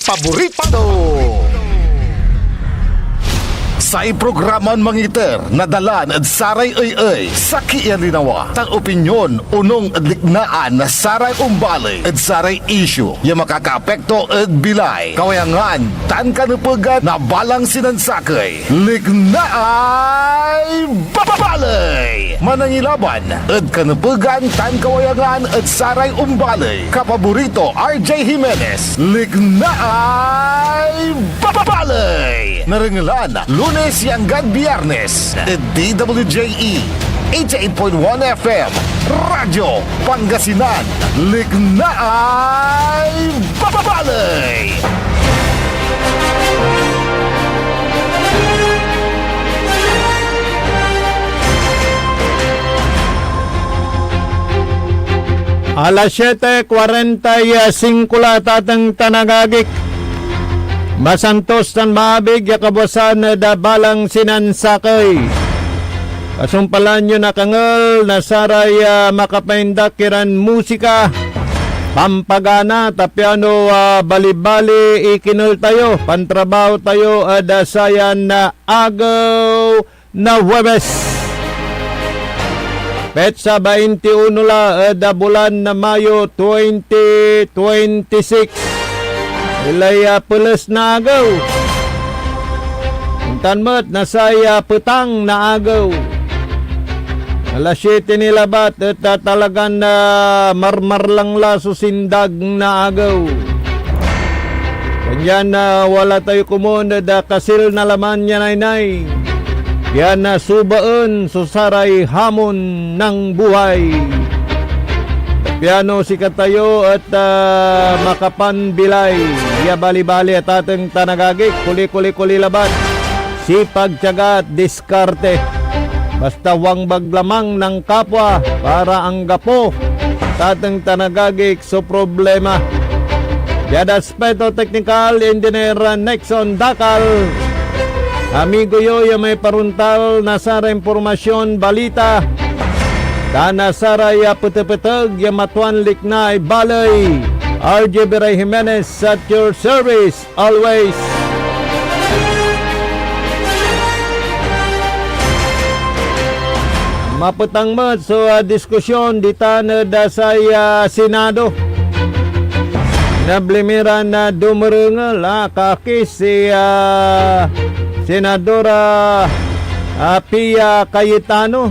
paborito. Sa iprograman mangiter, nadalan at saray ay sa kialinawa. Tang opinyon, unong liknaan na saray umbali at saray issue. Yung makakaapekto at bilay. Kawayangan, tan kanupugan na balang sinansakay. Liknaay babalay! Manangilaban at kanupugan, tan kawayangan at saray umbali. Kapaborito, RJ Jimenez. Liknaay babalay! Naringalan, Lunes hanggang Biyernes, DWJE 88.1 FM, Radyo Pangasinan, Liknaay Babalay! Alas 7:45 la tatang tanagagik. Masantos tan maabig yakabosan da balang sinansakay. Kasumpalan nyo nakangal na saray makapaindak kiran musika. Pampagana tapiano bali-bali ikinul tayo. Pantrabaho tayo dasayan na agaw na Huwebes. Petsa 21 la da bulan na Mayo 2026. Ilay pulos na agaw. Tanmat nasaya petang na agaw. Alas 7 nilabat at talagang marmar lang la susindag na agaw. Kanyan wala tayo kumuna da kasil na laman niya nay. Yan na subaan susaray hamon ng buhay. Piano sikat tayo at makapanbilay. Ya bali-bali at ating tanagagik. Kuli-kuli-kuli labat. Sipag, tiyaga at diskarte. Basta wang baglamang ng kapwa para ang gapo. Ating tanagagik so problema. Yan aspeto technical engineer Nexon Dakal. Amigo yo yung may paruntal na sa informasyon balita. Dana saraya peteg-peteg yang matuan liknay balay. RJ Biray Jimenez at your service always. Maputang mat so diskusyon di tanah dasay Senado. Nablimiran na dumerungal kaki si Senadora Pia Cayetano.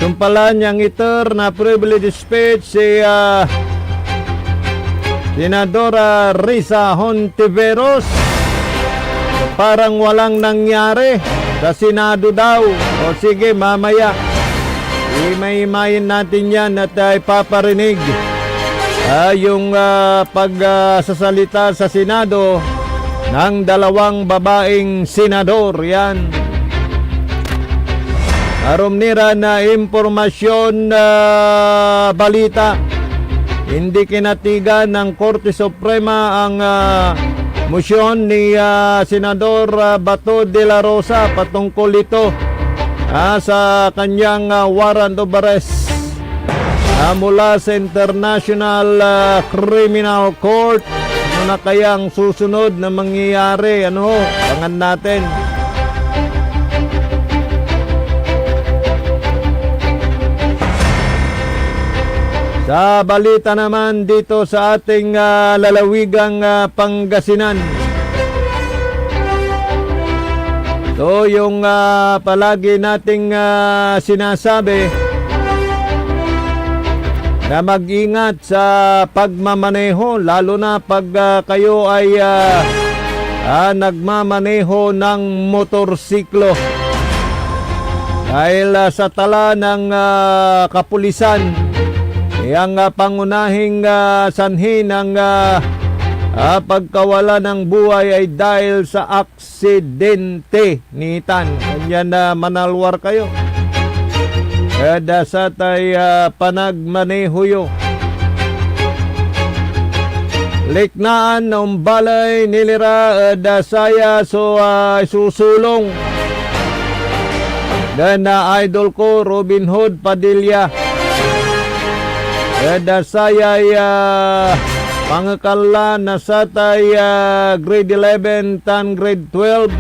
Sumpalan yang iter na privilege speech si Senadora Risa Hontiveros. Parang walang nangyari sa Senado daw. O sige, mamaya imay-imayin natin yan at ipaparinig yung pagsasalita sa Senado ng dalawang babaeng senador. Yan arom nira na impormasyon balita. Hindi kinatigan ng Korte Suprema ang motion ni Senador Bato de la Rosa patungkol ito sa kanyang warrant of arrest mula sa International Criminal Court. Ano na kayang susunod na mangyayari? Pangan natin. Sa balita naman dito sa ating lalawigang Pangasinan. So yung palagi nating sinasabi na mag-ingat sa pagmamaneho, lalo na pag kayo ay nagmamaneho ng motorsiklo. Dahil sa tala ng kapulisan, ang pangunahing sanhi ng pagkawala ng buhay ay dahil sa aksidente nitan. Kanya na manalwar kayo. Dasatay panagmanehuyo. Liknaan ng balay nilira dasaya so susulong. Dan idol ko Robin Hood Padilla. Dasayay pangakala na satay grade 11 tan grade 12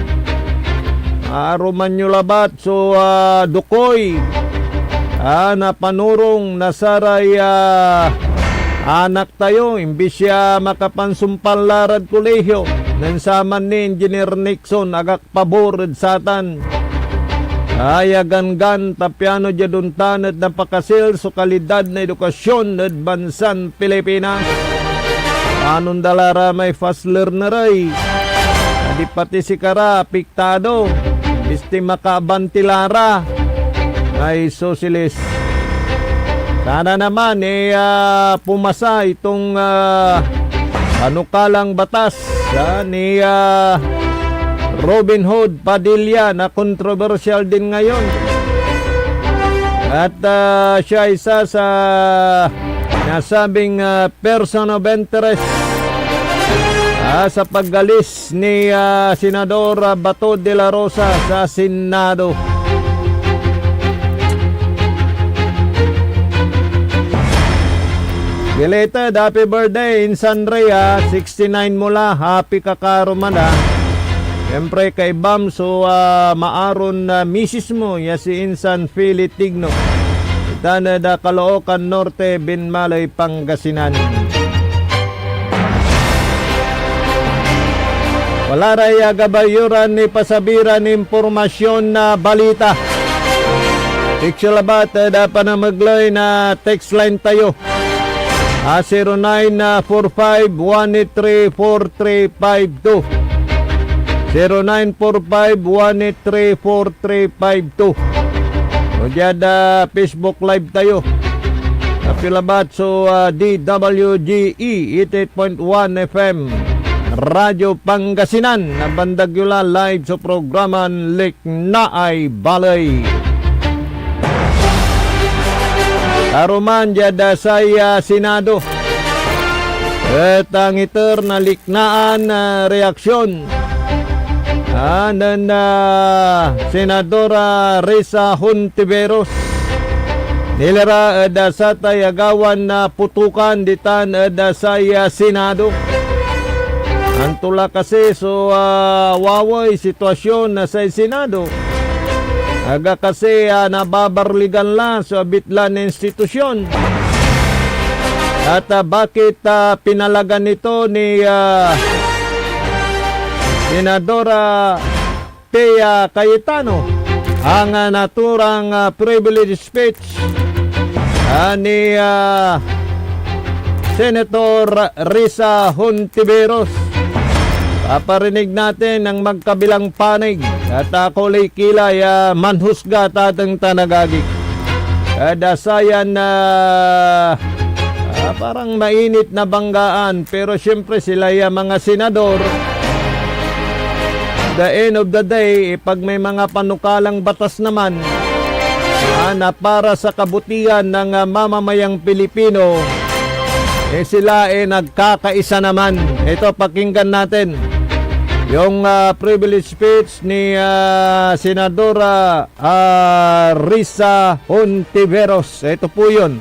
aruman nyo labat so dukoy na panurong nasaray anak tayo imbis siya makapansumpal larad kolehiyo nan saman ni Engineer Nixon agak pabor satan ayagan tapiano jaduntan at napakasil so kalidad na edukasyon at bansan Pilipinas anong dalara may fast learner ay di pati si kara piktado isti makabantilara ay sosilis. Sana naman pumasa itong panukalang batas ni Robin Hood Padilla na controversial din ngayon. At siya isa sa nasabing person of interest sa paggalis ni Senador Bato de la Rosa sa Senado. Belated happy birthday Insan Rhea, 69 mula, happy kakaroman Siyempre kay Bam, so maaron na misis mo, ya si Insan Philly Tigno. Itana da Caloocan Norte, Binmalay, Pangasinan. Wala raya gabayuran ni pasabiran impormasyon na balita. Tiksalabat, dapat na maglay na text line tayo. 0945-183-4352 0945-183-4352 o dyan Facebook Live tayo napilabat so DWGE 88.1 FM Radyo Pangasinan na Bandagyula live sa programan Liknaay Balay Aruman jada saya Senado. At ang iter na liknaan na reaksyon ng Senadora Risa Hontiveros. Nilara da sa tayagawan na putukan ditan da saya Senado. Antula kasi so waway sitwasyon na sa Senado. Aga kasi nababarligan lang sa bitlan na institusyon. At bakit pinalagan ito ni Senadora Pea Cayetano ang naturang privilege speech ni Senator Risa Hontiveros. Paparinig natin ang magkabilang panig at kulay kilay manhusga tatang tanagagik. Dasayan na parang mainit na banggaan pero siyempre sila mga senador. The end of the day, pag may mga panukalang batas naman na para sa kabutihan ng mamamayang Pilipino, sila nagkakaisa naman. Ito, pakinggan natin yung privilege speech ni Senadora Risa Hontiveros. Ito po yun.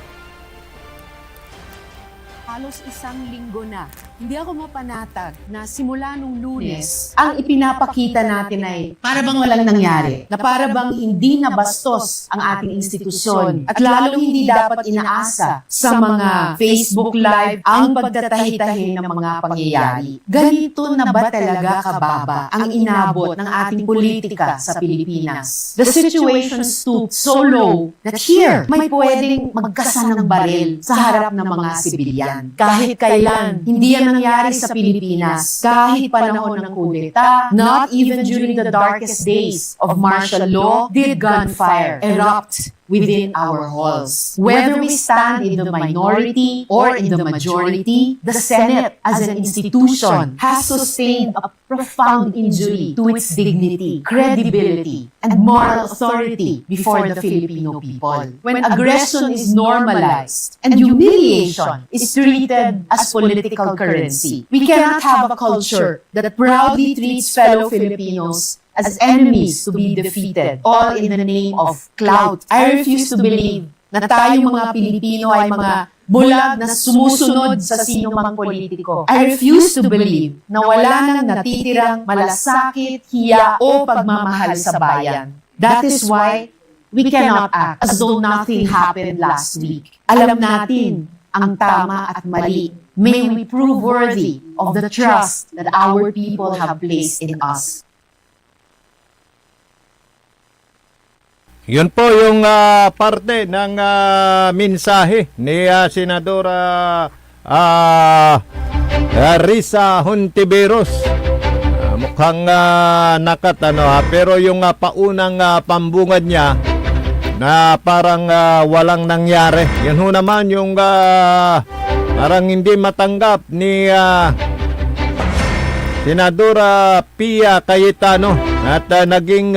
Halos isang linggo na, hindi ako mapanatag na simula nung Lunes, ang ipinapakita natin ay para bang walang nangyari, na para bang hindi nabastos ang ating institusyon at lalong hindi dapat inaasa sa mga Facebook Live ang pagtatahi-tahi ng mga pangyayari. Ganito na ba talaga kababa ang inabot ng ating politika sa Pilipinas? The situation stooped so low that here may pwedeng magkasa ng baril sa harap ng mga sibilyan. Kahit kailan, hindi yan nangyari sa Pilipinas. Kahit panahon ng kudeta, not even during the darkest days of martial law, did gunfire erupt within our halls. Whether we stand in the minority or in the majority, the Senate as an institution has sustained a profound injury to its dignity, credibility, and moral authority before the Filipino people. When aggression is normalized and humiliation is treated as political currency, we cannot have a culture that proudly treats fellow Filipinos as enemies to be defeated, all in the name of clout. I refuse to believe na tayong mga Pilipino ay mga bulag na sumusunod sa sino mang politiko. I refuse to believe na wala nang natitirang malasakit, hiya o pagmamahal sa bayan. That is why we cannot act as though nothing happened last week. Alam natin ang tama at mali. May we prove worthy of the trust that our people have placed in us. Yun po yung parte ng mensahe ni Senadora Risa Hontiveros. Mukhang pero yung paunang pambungad niya na parang walang nangyari. Yan ho naman yung parang hindi matanggap ni Senadora Pia Cayetano at naging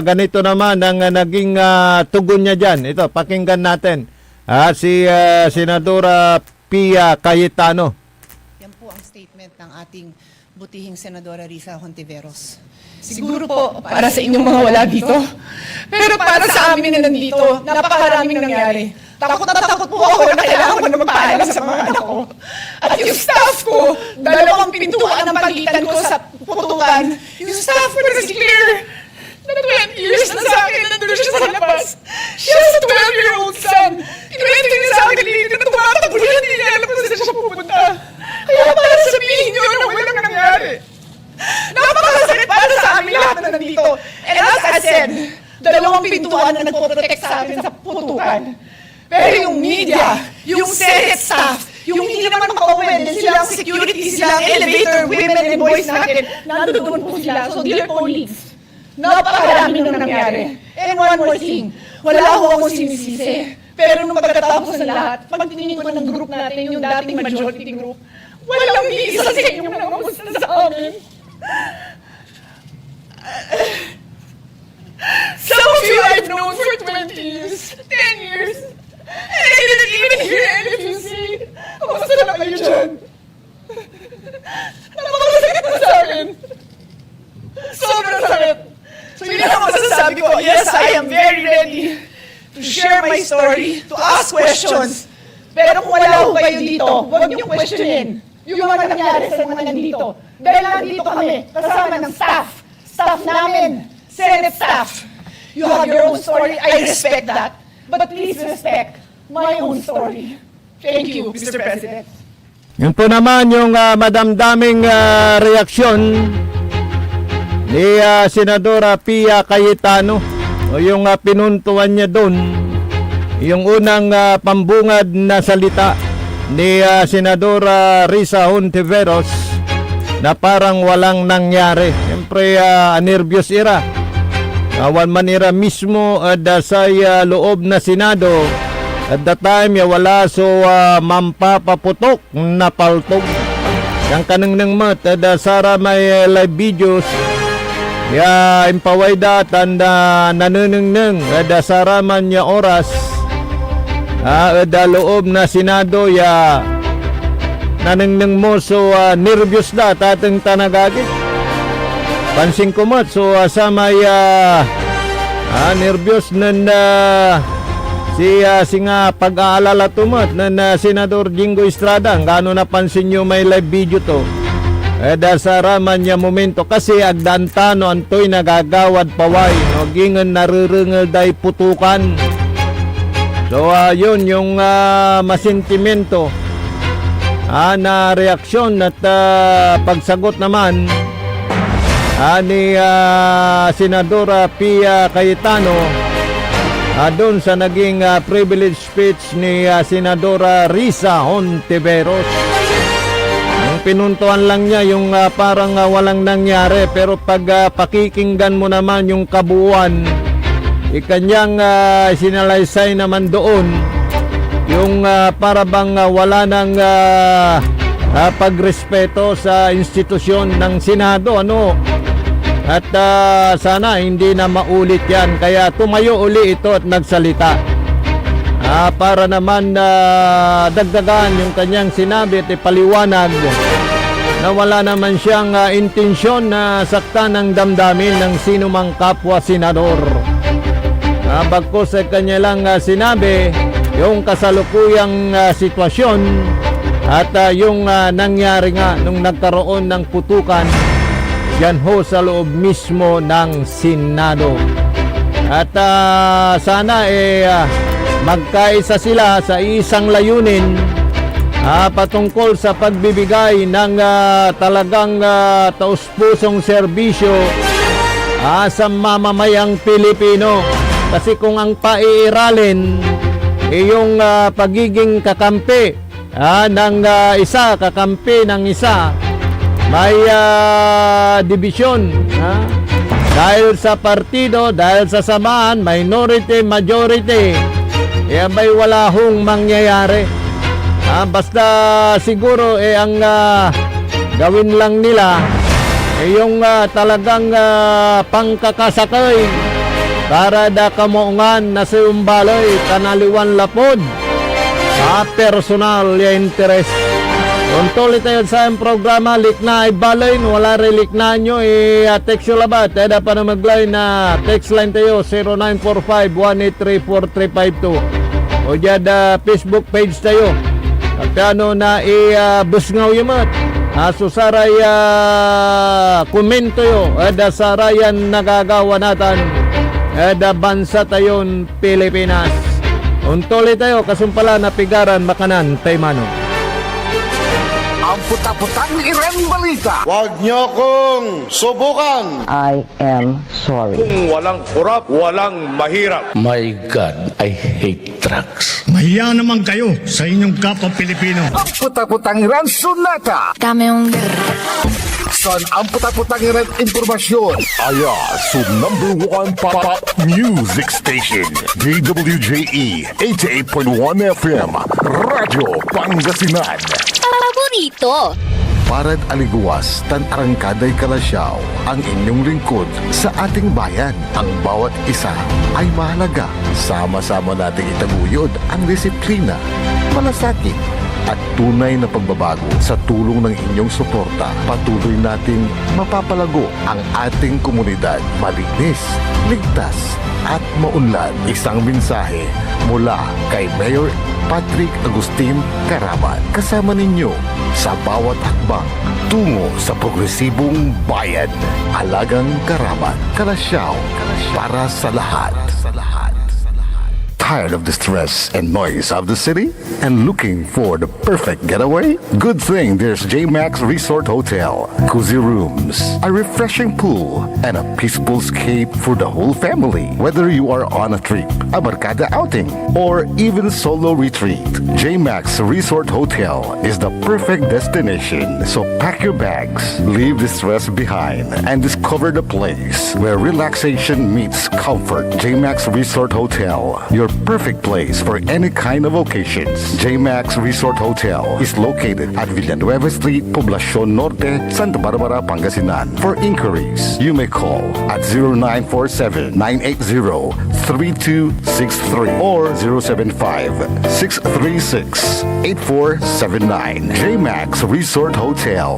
ganito naman ang naging tugon niya dyan. Ito, pakinggan natin si Senadora Pia Cayetano. Yan po ang statement ng ating butihing Senadora Risa Hontiveros. Siguro po para sa inyong mga wala dito, pero para sa amin na nandito, napakaraming nangyari. Takot na takot po ako na kailangan ko na magpaalam sa mga anak ko. At yung staff ko, 2 pintuan ang pagitan ko sa putukan. Yung staff ko na si Claire, na 20 years na sa akin, nandun siya sa labas. She has a 12-year-old son. Inuwento niya sa akin dito na tumatakbo yan, hindi niya alam kung saan siya pupunta. Kaya para sabihin niyo na walang nangyari. Napakasakit para sa amin lahat na nandito. And as I said, 2 pintuan na nagpo-protect sa amin sa putukan. Pero yung media, yung Senate staff, yung hindi naman makauwi, silang security, silang elevator, women and boys natin, nandoon po sila. So dear colleagues, napakarami nang nangyari. And one more thing, wala ho akong sinisisi. Pero nung pagkatapos ng lahat, pagtingin ko ng group natin, yung dating majority group, walang isa sa inyo na namusta sa amin. Some of you I've known for 20 years, 10 years, and I didn't even hear any of you say, kamusta na kayo dyan? Napakasakit na sa akin. Sobrang sakit. So yun lang ang masasabi ko, yes, I am very ready to share my story, to ask questions. Pero kung wala ho kayo dito, huwag niyong questionin yung mga nangyari sa mga nandito. Dahil nandito kami, kasama ng staff namin, Senate staff. You have your own story, I respect that. But please respect my own story. Thank you, Mr. President. Yun po naman yung madamdaming reaksyon ni Senadora Pia Cayetano o yung pinuntuan niya doon, yung unang pambungad na salita ni Senadora Risa Hontiveros na parang walang nangyari. Siyempre, nervyos ira. Awan manira mismo sa loob na Senado at the time wala so mampapaputok na paltog yang kanang nang mat sara may live videos impaway datan nanuneng sara man ya oras loob na Senado nanuneng mo so nervyos da tateng tanagagit. Pansin ko mat, so sa may nervyos nan singa pag-aalala tumat nan Senador Jingo Estrada. Gano napansin nyo may live video to. Sa raman niya momento kasi agdantano antoy nagagawad paway. No, gingan narurungal day putukan. So yun yung masentimento na reaksyon at pagsagot naman ni Senadora Pia Cayetano doon sa naging privilege speech ni Senadora Risa Hontiveros. Yung pinuntuan lang niya yung parang walang nangyari, pero pag pakikinggan mo naman yung kabuuan, ikanyang sinalaysay naman doon yung para bang wala nang pagrespeto sa institusyon ng Senado, at sana hindi na maulit yan. Kaya tumayo uli ito at nagsalita para naman dagdagan yung kanyang sinabi at ipaliwanag na wala naman siyang intensyon na saktan ng damdamin ng sinumang kapwa senador. Bagkus ay kanya lang sinabi yung kasalukuyang sitwasyon at yung nangyari nga nung nagkaroon ng putukan yan ho sa loob mismo ng Senado. At sana magkaisa sila sa isang layunin patungkol sa pagbibigay ng talagang taus-pusong serbisyo sa mamamayang Pilipino. Kasi kung ang paiiralin yung pagiging kakampi ng isa, kakampi ng isa, may division dahil sa partido, dahil sa samahan, minority, majority, may wala hong mangyayari. Basta siguro ang gawin lang nila yung talagang pangkakasakay para da kamuungan na si Umbalay kanaliwan lapod personal ya interest. Untulit tayo sa ang programa likna ay balay wala relik na nyo text yung labat tayo pa na mag-line na text line tayo 0945-183-4352 o dyan Facebook page tayo at ano na busngaw yung mat susaray komento yo ada sarayan nagagawa natin ada bansa tayon Pilipinas. Untulit tayo kasumpala na pigaran makanan taymano. Ang puta-putang Iren Balita. Huwag niyo kong subukan. I am sorry. Kung walang kurap, walang mahirap. My God, I hate drugs. Mahiya naman kayo sa inyong kapwa Pilipino. Ang puta-putang Iren Sunata. Dame un Son ang puta-putang Iren Impormasyon. Aya sa #1 pop music station. DWJE 88.1 FM. Radyo Pangasinan. paborito. Parad aliguas, tan arangkaday kalasyaw, ang inyong lingkod sa ating bayan. Ang bawat isa ay mahalaga. Sama-sama nating itaguyod ang disiplina, malasakit, at tunay na pagbabago. Sa tulong ng inyong suporta, patuloy nating mapapalago ang ating komunidad. Malinis, ligtas, at maunlad. Isang mensahe mula kay Mayor Patrick Agustin Caraman. Kasama ninyo sa bawat hakbang tungo sa progresibong bayan. Alagang Caraman, Kalasyaw, para sa lahat. Tired of the stress and noise of the city and looking for the perfect getaway? Good thing there's J-Max Resort Hotel. Cozy rooms, a refreshing pool, and a peaceful escape for the whole family. Whether you are on a trip, a barkada outing, or even solo retreat, J-Max Resort Hotel is the perfect destination. So pack your bags, leave the stress behind, and discover the place where relaxation meets comfort. J-Max Resort Hotel, your perfect place for any kind of occasions. J-Max Resort Hotel is located at Villanueva Street, Poblacion Norte, Santa Barbara, Pangasinan. For inquiries, you may call at 0947-980-3263 or 075-636-8479. J-Max Resort Hotel.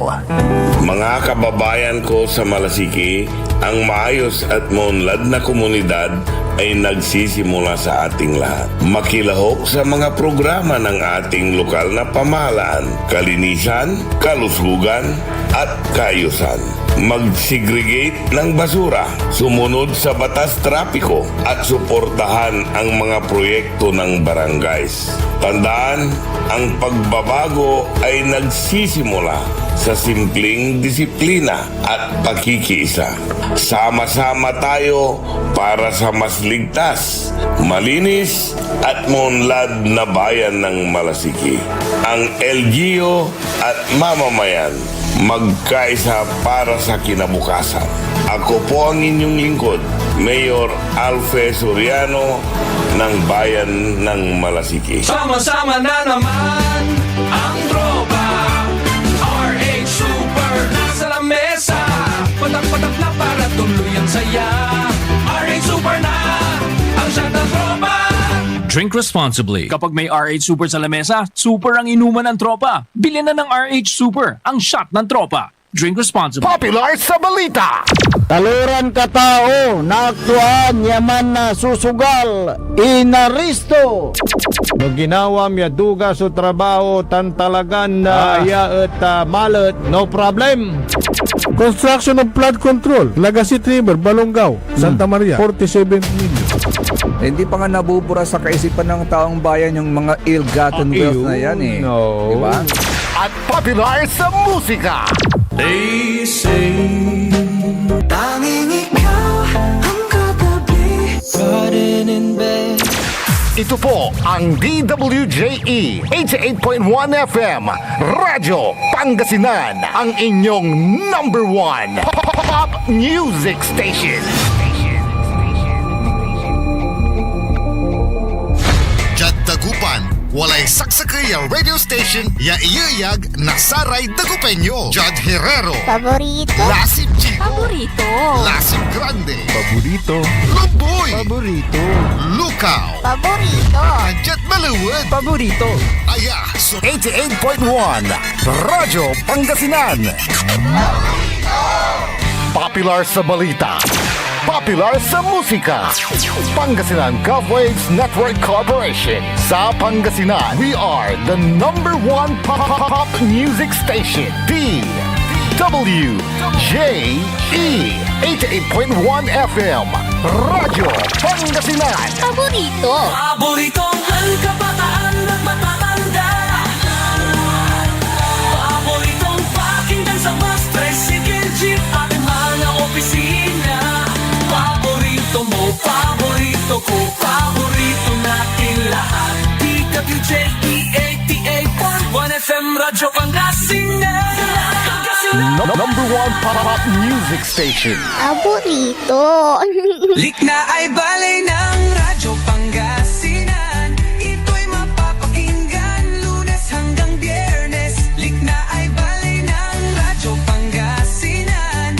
Mga kababayan ko sa Malasiki, ang maayos at maunlad na komunidad ay nagsisimula sa ating lahat. Makilahok sa mga programa ng ating lokal na pamahalaan, kalinisan, kalusugan, at kaayusan. Mag-segregate ng basura, sumunod sa batas trapiko, at suportahan ang mga proyekto ng barangays. Tandaan, ang pagbabago ay nagsisimula sa simpleng disiplina at pakikiisa. Sama-sama tayo para sa mas ligtas, malinis at maunlad na bayan ng Malasiki. Ang LGU at mamamayan magkaisa para sa kinabukasan. Ako po ang inyong lingkod, Mayor Alfe Soriano ng Bayan ng Malasiki. Sama-sama na naman ang tropa. RH Super nasa lamesa, patak-patak na para tuloy ang saya. RH Super na ang shot ng tropa. Drink responsibly. Kapag may RH Super sa lamesa, super ang inuman ng tropa. Bilhin na ng RH Super, ang shot ng tropa. Drink responsibly. Popular sa balita. Taluran katao na aktuan yaman na susugal inaristo. No ginawa miya duga sa trabaho tan talagan na yaet malet, no problem. Construction of flood control, Lagasit River, Balongaw, Santa Maria, 47 million. Hindi pa nga nabubura sa kaisipan ng taong bayan yung mga ill-gotten wealth na yan eh. No. Diba? At popular sa musika. They say Tanging ikaw ang katabi. Garden in bed. Ito po ang DWJE 88.1 FM Radyo Pangasinan, ang inyong number one pop music station. Jad Dagupan, walay saksakay ang radio station ya iyayag na saray Dagupenyo. Jad Herrero, Paborito. Lasip Chico, Paborito. Lasip Grande, Paborito. Luboy, Paborito. Lukaw, Paborito. Jet Maluwad, Paborito. Aya, so 88.1 Radyo Pangasinan. Popular sa balita, popular sa musika. Pangasinan Golfwaves Network Corporation. Sa Pangasinan, we are the number one pop music station. DWJE 88.1 FM Radyo Pangasinan. Paborito. Paboritong kabataan at matatanda. Paboritong pakinggan sa bus, tricycle, jeep at mga opisina. Paborito mo, paborito ko, paborito natin lahat. DWJE 88.1 FM Radyo Pangasinan. Number one pop music station. Paborito. Likna ay balay ng Radyo Pangasinan. Ito'y mapapakinggan Lunes hanggang Biyernes. Likna ay balay ng Radyo Pangasinan.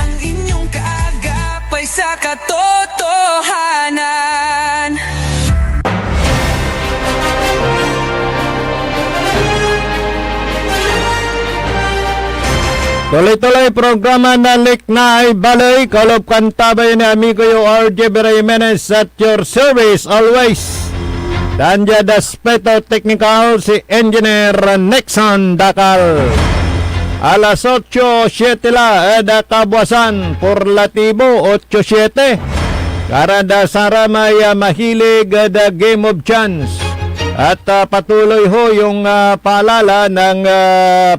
Ang inyong kaagapay sa katotohanan. Tuloy-tuloy programa na Likna ay Balay. Kalop kantabay ni amigo yung RJ Jimenez at your service always. Tanja Daspeto Technical si Engineer Nexon Dakal. Alas 8:07 eda kabuasan por latibo 8:07. Karada Saramay mahilig the Game of Chance. At patuloy ho yung paalala ng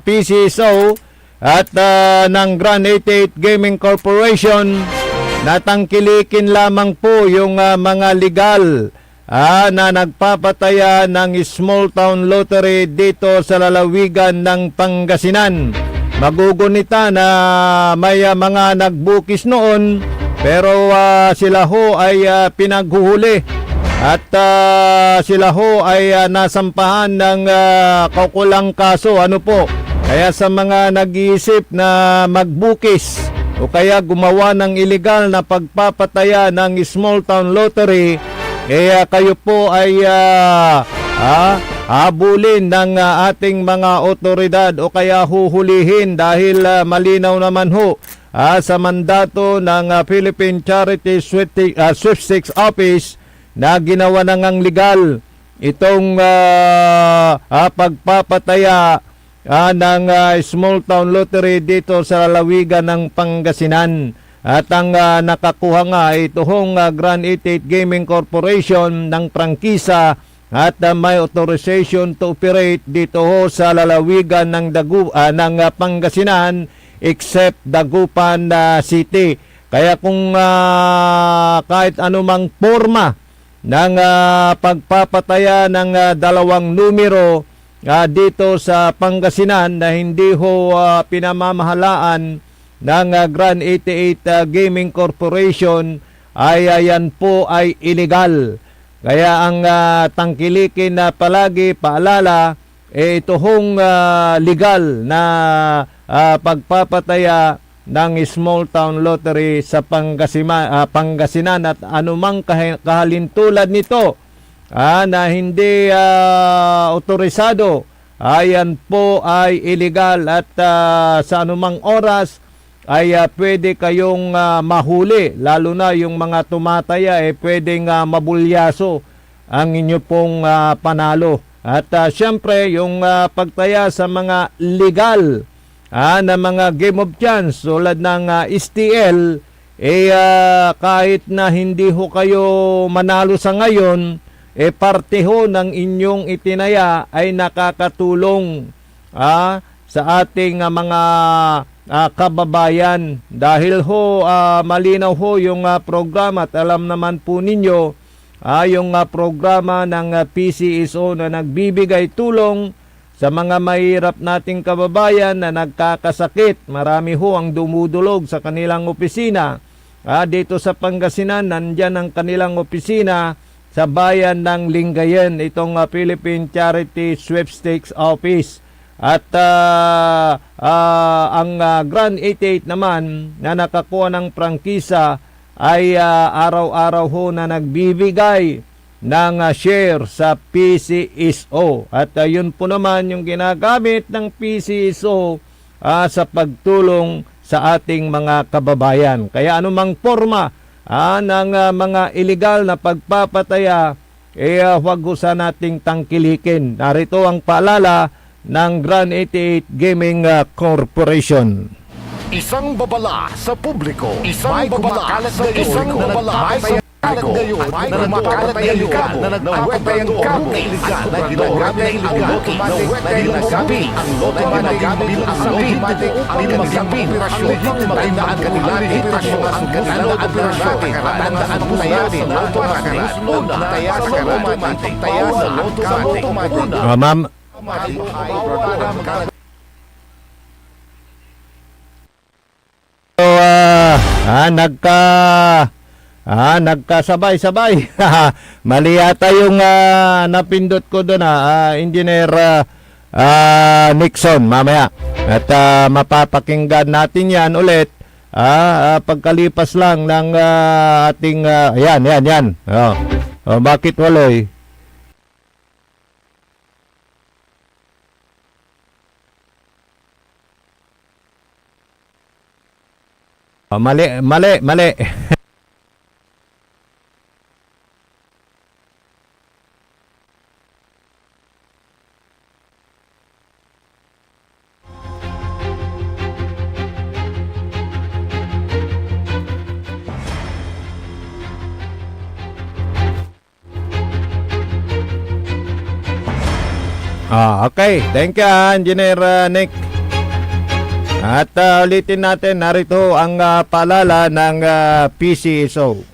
PCSO at ng Grand 88 Gaming Corporation. Natangkilikin lamang po yung mga legal na nagpapataya ng small town lottery dito sa lalawigan ng Pangasinan. Magugunita na may mga nagbukis noon pero sila ho ay pinaghuhuli at sila ho ay nasampahan ng kaukulang kaso. Ano po? Kaya sa mga nag-iisip na magbukis o kaya gumawa ng illegal na pagpapataya ng small town lottery, kayo po ay habulin ng ating mga otoridad o kaya huhulihin dahil malinaw naman ho sa mandato ng Philippine Charity Sweepstakes Office na ginawa na ngang legal itong pagpapataya ng small town lottery dito sa lalawigan ng Pangasinan. At ang nakakuha nga ito hong Grand 88 Gaming Corporation ng prangkisa at may authorization to operate dito ho sa lalawigan ng ng Pangasinan except Dagupan City. Kaya kung kahit anumang forma ng pagpapataya ng dalawang numero dito sa Pangasinan na hindi ho pinamamahalaan ng Grand 88 Gaming Corporation ay yan po ay illegal. Kaya ang tangkilikin na palagi paalala ito hong legal na pagpapataya ng small town lottery sa Pangasinan at anumang kahalintulad nito na hindi otorisado, ayan po ay illegal at sa anumang oras ay pwede kayong mahuli, lalo na yung mga tumataya pwedeng mabulyaso ang inyo pong panalo. At syempre, yung pagtaya sa mga legal na mga game of chance tulad ng STL, kahit na hindi ho kayo manalo sa ngayon, parte ho ng inyong itinaya ay nakakatulong sa ating mga kababayan. Dahil ho malinaw ho yung programa at alam naman po ninyo yung programa ng PCSO na nagbibigay tulong sa mga mahirap nating kababayan na nagkakasakit. Marami ho ang dumudulog sa kanilang opisina. Dito sa Pangasinan, nandyan ang kanilang opisina sa bayan ng Lingayen, itong Philippine Charity Sweepstakes Office. At ang Grand 88 naman na nakakuha ng prangkisa ay araw-araw ho na nagbibigay ng share sa PCSO. At yun po naman yung ginagamit ng PCSO sa pagtulong sa ating mga kababayan. Kaya anumang forma ng mga illegal na pagpapataya, huwag ho sa nating tangkilikin. Narito ang paalala ng Grand 88 Gaming Corporation. Isang babala sa publiko. Isang babala sa isang babala sa publiko. Na lumakalat ngayon na nagpapatayang kabo na iligal na ginagamit ang automatic na ginagamit ang automatic bilang sabi ang magiging operasyon ang magandaan kanila operasyon ang kanilang operasyon tandaan po natin na automatic una taya sa automatic taya sa automatic Ma'am, nagkasabay-sabay. Mali yata yung napindot ko doon, Engineer Nixon, mamaya. At mapapakinggan natin yan ulit pagkalipas lang ng ating yan. Bakit waloy? Mali. Okay. Thank you, Engineer Nick. At ulitin natin, narito ang paalala ng PCSO.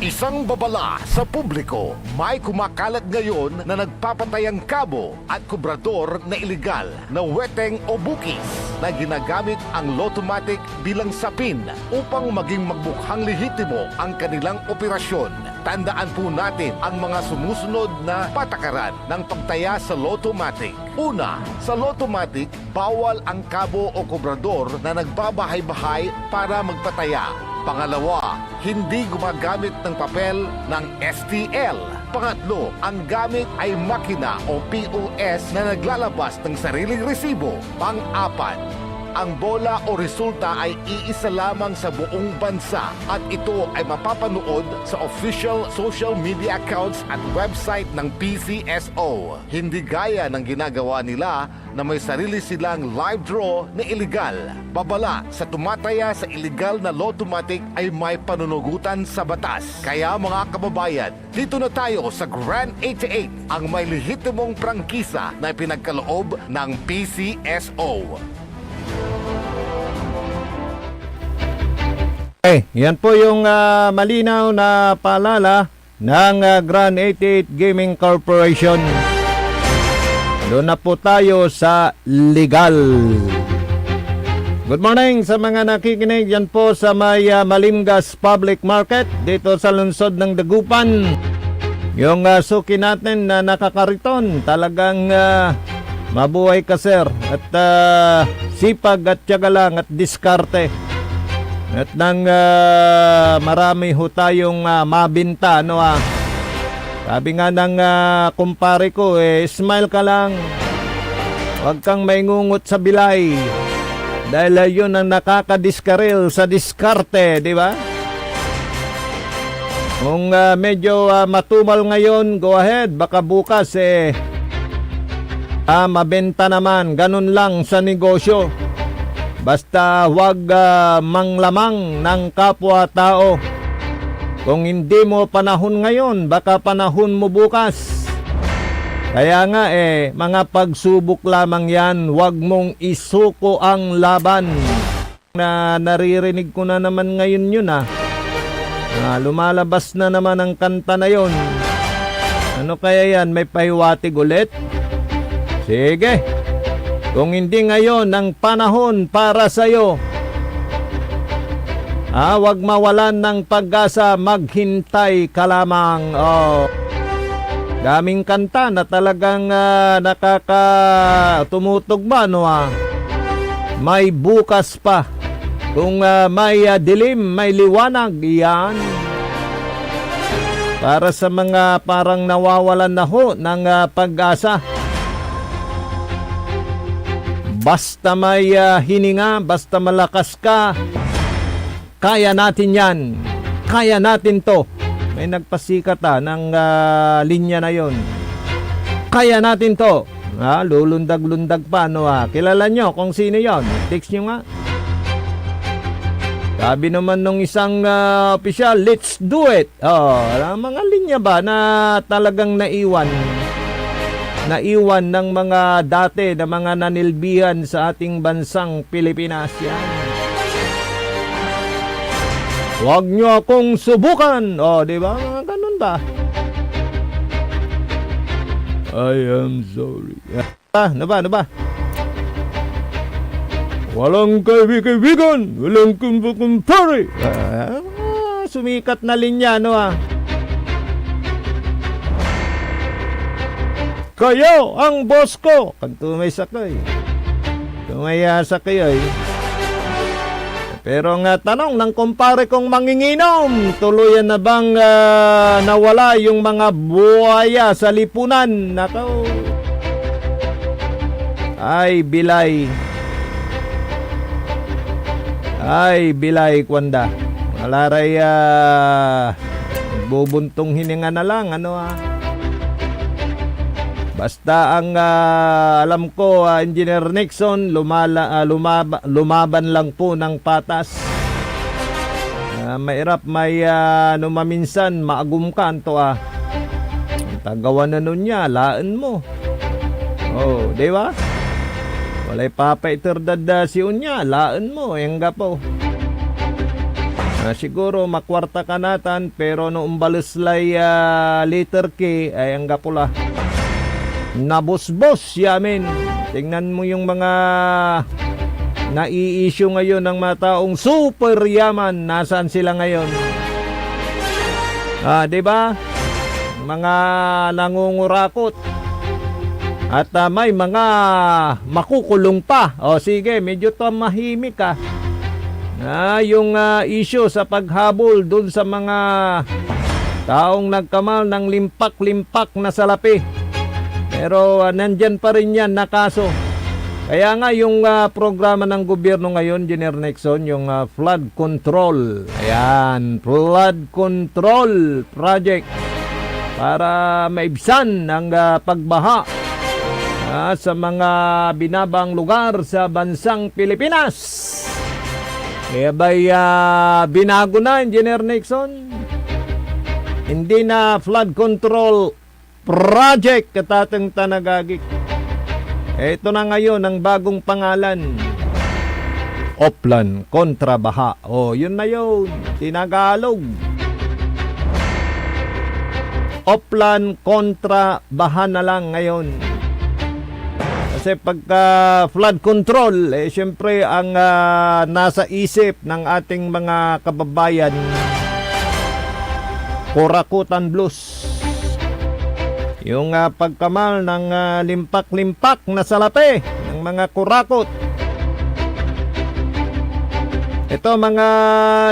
Isang babala sa publiko, may kumakalat ngayon na nagpapatayang kabo at kubrador na iligal na weteng o bukis na ginagamit ang Lottomatic bilang sapin upang maging magmukhang lehitimo ang kanilang operasyon. Tandaan po natin ang mga sumusunod na patakaran ng pagtaya sa Lottomatic. Una, sa Lottomatic, bawal ang kabo o kubrador na nagbabahay-bahay para magpataya. Pangalawa, hindi gumagamit ng papel ng STL. Pangatlo, ang gamit ay makina o POS na naglalabas ng sariling resibo. Pang-apat, ang bola o resulta ay iisa lamang sa buong bansa at ito ay mapapanood sa official social media accounts at website ng PCSO. Hindi gaya ng ginagawa nila na may sarili silang live draw na illegal. Babala sa tumataya sa illegal na Lottomatic ay may panunugutan sa batas. Kaya mga kababayan, dito na tayo sa Grand 88, ang may lehitimong prangkisa na pinagkaloob ng PCSO. Okay, yan po yung malinaw na paalala ng Grand 88 Gaming Corporation. Doon na po tayo sa legal. Good morning sa mga nakikinig yan po sa may Malimgas Public Market dito sa lungsod ng Dagupan. Yung suki natin na nakakariton, talagang mabuhay ka sir at sipag at tiyaga lang at diskarte. At nang marami ho tayong mabinta, no Sabi nga ng kumpare ko, smile ka lang. Huwag kang maingungot sa bilay. Dahil yun ang nakakadiskaril sa diskarte, di ba? Kung medyo matumal ngayon, go ahead. Baka bukas mabenta naman. Ganun lang sa negosyo. Basta wag manglamang ng kapwa-tao. Kung hindi mo panahon ngayon, baka panahon mo bukas. Kaya nga mga pagsubok lamang yan. Wag mong isuko ang laban. Naririnig ko na naman ngayon yun lumalabas na naman ang kanta na yon. Ano kaya yan? May pahiwatig ulit? Sige. Kung hindi ngayon ang panahon para sa'yo, wag mawalan ng pag-asa, maghintay ka lamang. Daming kanta na talagang tumutugma, May bukas pa. Kung may dilim, may liwanag, yan. Para sa mga parang nawawalan na ng pag-asa. Basta may hininga, basta malakas ka, kaya natin yan. Kaya natin to. May nagpasikat ng linya na yon. Kaya natin to. Lulundag-lundag pa, Kilala nyo kung sino yon? Text nyo nga. Sabi naman nung isang opisyal, let's do it. Mga linya ba na talagang naiwan ng mga dati na mga nanilbihan sa ating bansang Pilipinas yan. Huwag nyo akong subukan. Di ba? Ganun ba? I am sorry. Ano ba? Walang kaibigan, walang kumpare. Sumikat na linya, Kayo ang boss ko. Pagtumay sakay. Tumaya sakay Pero nga tanong ng kumpare kong manginginom, tuluyan na bang nawala yung mga buhaya sa lipunan? Nakaw. Ay, bilay kwanda. Malaray bubuntong hininga na lang Basta ang alam ko, Engineer Nixon, lumaban lang po ng patas. Mahirap may maminsan maagumkan to Tagawan na nun niya, laan mo. Di ba? Walay papaiterdad si unya, laan mo, engga po. Siguro makwarta ka natan, pero noong balislay liter K, ay engga pula. Nabos-bos yamin. Tingnan mo yung mga nai-issue ngayon ng mga taong super yaman. Nasaan sila ngayon? Di ba? Mga nangungurakot. At may mga makukulong pa. Sige, medyo mahimik ka. Yung issue sa paghabol dun sa mga taong nagkamal ng limpak-limpak na salapi. Pero nandyan pa rin yan na kaso. Kaya nga yung programa ng gobyerno ngayon, Engineer Nixon, yung flood control. Ayan, flood control project. Para maibsan ang pagbaha sa mga binabang lugar sa bansang Pilipinas. Kaya ba'y binago na, Engineer Nixon? Hindi na flood control project katatang tanagagik. Ito na ngayon ang bagong pangalan. Oplan kontra baha. Yun na yun. Tinagalog. Oplan kontra baha na lang ngayon. Kasi pagka flood control, syempre ang nasa isip ng ating mga kababayan, Kurakutan Blues. Yung pagkamal ng limpak-limpak na salapi ng mga kurakot. Ito mga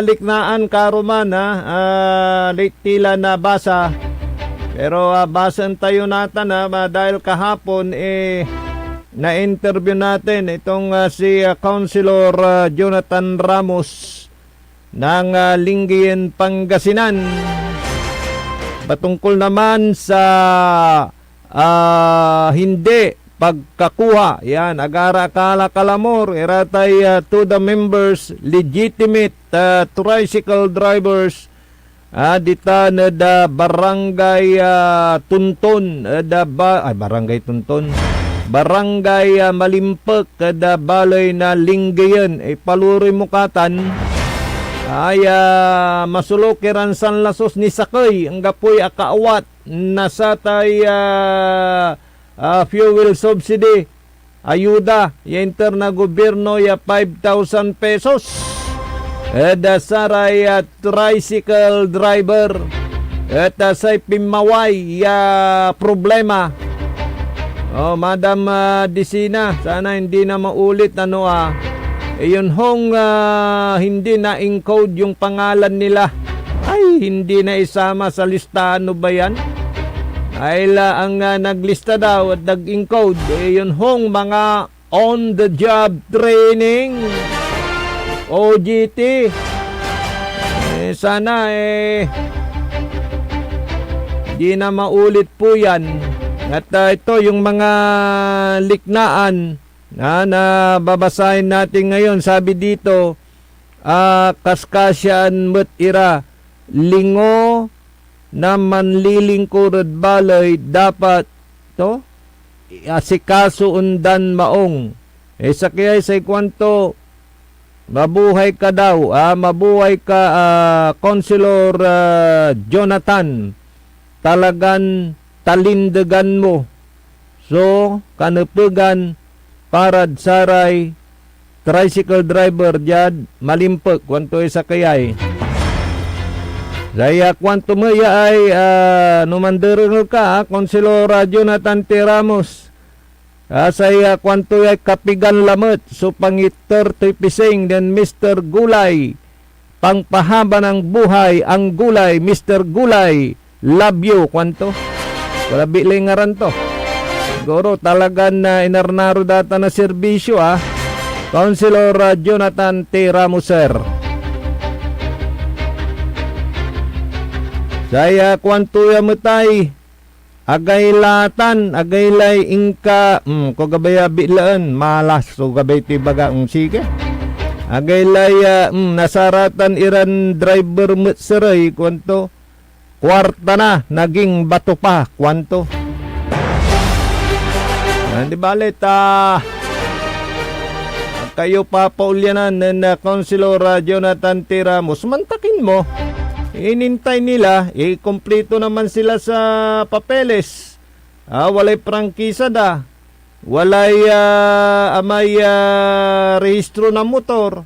liknaan karuman tila na basa. Pero basan tayo natin dahil kahapon na-interview natin itong si Councilor Jonathan Ramos ng Lingayen, Pangasinan. Patungkol naman sa hindi pagkakuha, yan, agara akala kalamor, iratay to the members, legitimate tricycle drivers, dita na da barangay Tunton, barangay Tunton, barangay Malimpek, da balay na Lingayen, paluri mukatan, ay masulokiran san lasos ni sakay, ang gapoy akaawat, nasatay fuel subsidy, ayuda, yenter na gobyerno 5,000 pesos. Saray tricycle driver, say pimaway problema. Madam Disina, sana hindi na maulit yun hong hindi na encode yung pangalan nila. Ay, hindi na isama sa listahan, ba yan? Ay ang naglista daw at nag-encode, yun hong mga on-the-job training, OJT. Sana di na maulit po yan. At ito yung mga liknaan na babasahin natin ngayon. Sabi dito, kaskasyan met ira, lingo na manlilingkurad balay dapat to asikaso undan maong sa kaya sa kwanto mabuhay ka daw mabuhay ka Councilor Jonathan, talagan talindagan mo so kanupugan parad saray tricycle driver jad Malimpek kwanto sa kayay. Saya kwanto mo ay numanderong ka, Councilor Jonathan T. Ramos. Saya kwanto ay kapigan lamot, so pangiter tipising dan Mr. Gulay. Pangpahaba ng buhay, ang Gulay, Mr. Gulay, love you, kwanto. Wala bilingaran to. Siguro talagang inarnaro data na serbisyo Councilor Jonathan T. Ramos, sir. Saya kwantuya matay agaylatan agaylay ingka ko gabaya bilaan malas so gabay tibaga sige agaylay nasaratan iran driver mutseray kwanto kwarta na naging bato pa kwanto di balit kayo papaulyanan na Councilor Jonathan T. Ramos mantakin mo. Inintay nila, kompleto naman sila sa papeles. Walay prangkisa da. Walay may rehistro ng motor.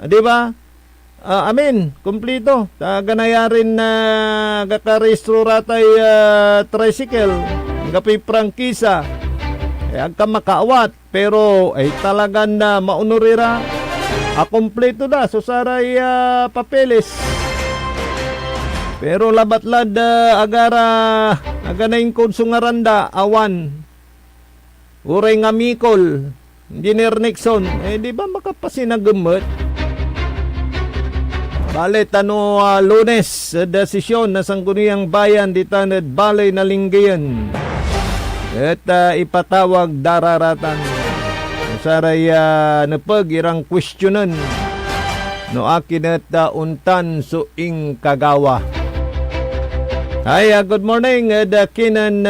Di ba? Amin, kompleto. Ganayarin na gakarehistro ratay tricycle. Gapi prangkisa. Agka makaawat. Pero talagan na maunurira. Kompleto da. So saray papeles. Pero labatlad agara aganayin konsungaranda awan uray nga Mikol Engineer Nixon di ba makapasinagamot balit Lunes desisyon na sangguniang bayan ditanad balay na Lingayen at ipatawag dararatan saray napag irang questionan no akin at untan suing kagawa. Hi, good morning, Kinan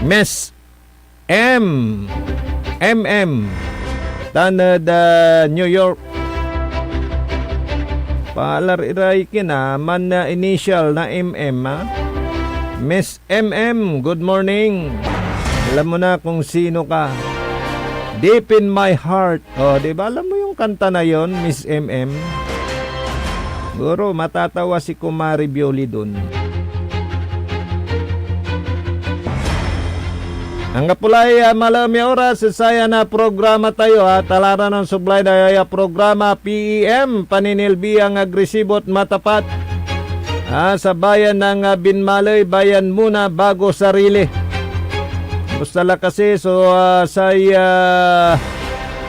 Miss MM tanad New York. Paalar iray man initial na MM Miss MM, good morning. Alam mo na kung sino ka. Deep in my heart. Diba alam mo yung kanta na yon, Miss MM? Guro, matatawa si Kumari Bioli dun. Ang kapulay malami oras saya na programa tayo talara ng sublay daya programa PEM paninilbi ang agresibo at matapat sa bayan ng Binmalay, bayan muna bago sarili. Gusto lang kasi saya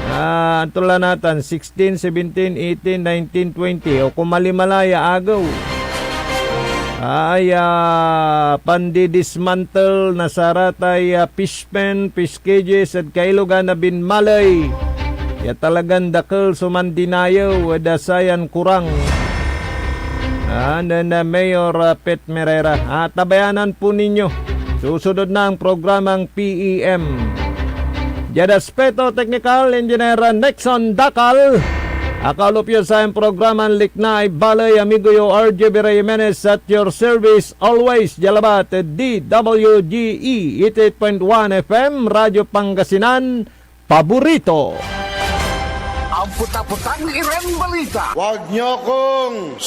antula natin 16, 17, 18, 19, 20 o kung malimalaya agaw ay pandidismantle na saratay fishpen, fish cages at kailugan na binmalay. Ya talagang dakal sumandinayo wadasayan kurang. And then Mayor Pet Merera. Tabayanan po ninyo. Susunod na ang programang PEM. Jadaspeto Technical Engineer Nexon Dakal. Akalupyo sa ang programang Liknay Balay, amigo yo RJ Jimenez at your service always. Jalabat DWGE 88.1 FM Radyo Pangasinan Paborito. Ang puta-putang irang balita. Huwag niyo kong